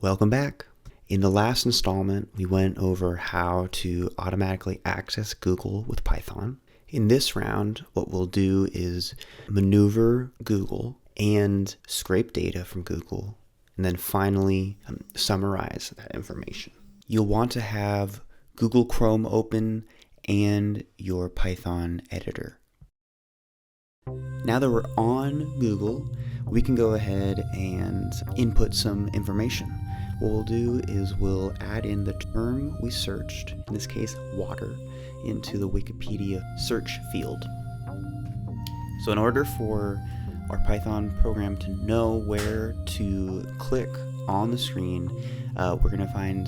Welcome back. In the last installment, we went over how to automatically access Google with Python. In this round, what we'll do is maneuver Google and scrape data from Google, and then finally summarize that information. You'll want to have Google Chrome open and your Python editor. Now that we're on Google, we can go ahead and input some information. What we'll do is we'll add in the term we searched, in this case water, into the Wikipedia search field. So in order for our Python program to know where to click on the screen, we're going to find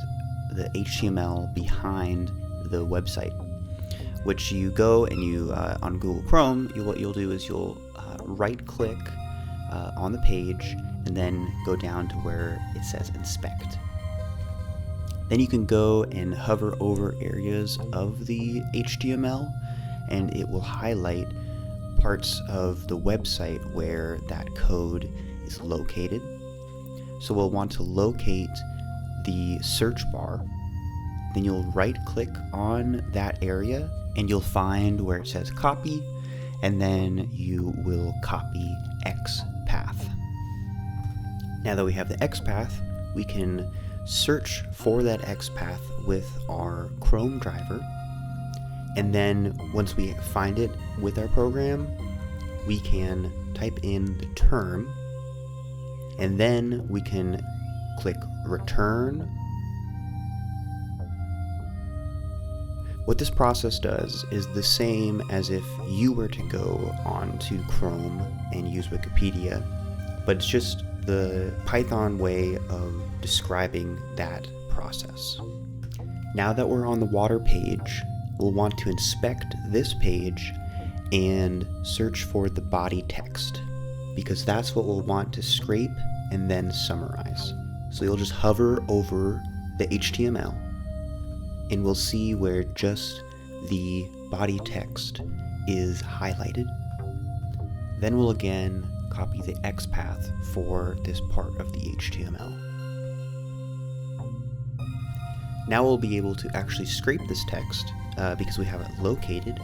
the HTML behind the website, which you go and you, on Google Chrome, what you'll do is you'll right click on the page and then go down to where it says inspect. Then you can go and hover over areas of the HTML and it will highlight parts of the website where that code is located. So we'll want to locate the search bar. Then you'll right click on that area and you'll find where it says copy, and then you will copy XPath. Now that we have the XPath, we can search for that XPath with our Chrome driver, and then once we find it with our program, we can type in the term, and then we can click return. What this process does is the same as if you were to go onto Chrome and use Wikipedia, but it's just the Python way of describing that process. Now that we're on the water page, we'll want to inspect this page and search for the body text, because that's what we'll want to scrape and then summarize. So you'll just hover over the HTML and we'll see where just the body text is highlighted. Then we'll again copy the XPath for this part of the HTML. Now we'll be able to actually scrape this text because we have it located.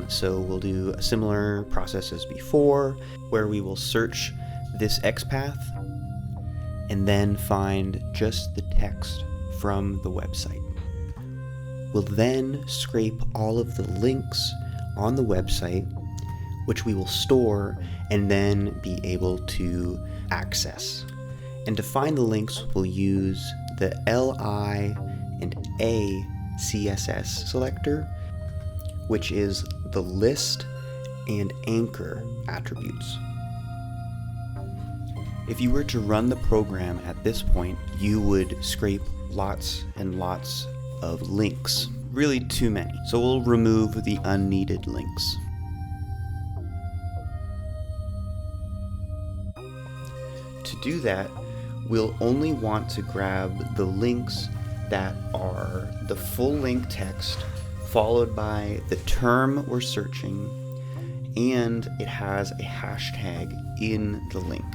So we'll do a similar process as before, where we will search this XPath and then find just the text from the website. We'll then scrape all of the links on the website, which we will store and then be able to access. And to find the links, we'll use the LI and A CSS selector, which is the list and anchor attributes. If you were to run the program at this point, you would scrape lots and lots of links, really too many. So we'll remove the unneeded links. To do that, we'll only want to grab the links that are the full link text followed by the term we're searching, and it has a hashtag in the link.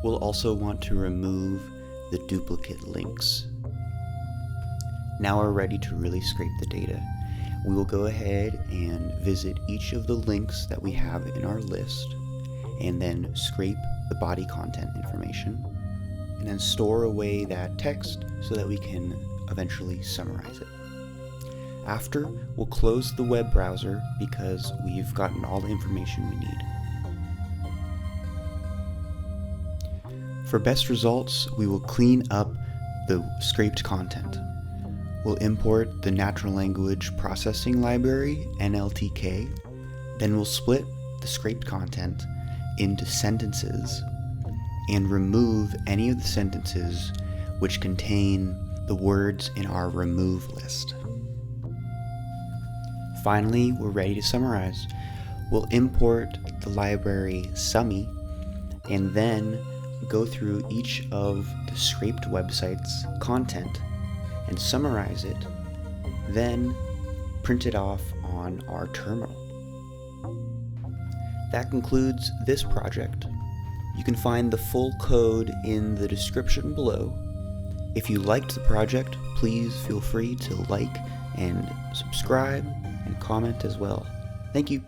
We'll also want to remove the duplicate links. Now we're ready to really scrape the data. We will go ahead and visit each of the links that we have in our list, and then scrape the body content information, and then store away that text so that we can eventually summarize it. After, we'll close the web browser because we've gotten all the information we need. For best results, we will clean up the scraped content. We'll import the natural language processing library, NLTK, then we'll split the scraped content into sentences and remove any of the sentences which contain the words in our remove list. Finally, we're ready to summarize. We'll import the library Summy and then go through each of the scraped website's content and summarize it, then print it off on our terminal. That concludes this project. You can find the full code in the description below. If you liked the project, please feel free to like and subscribe and comment as well. Thank you.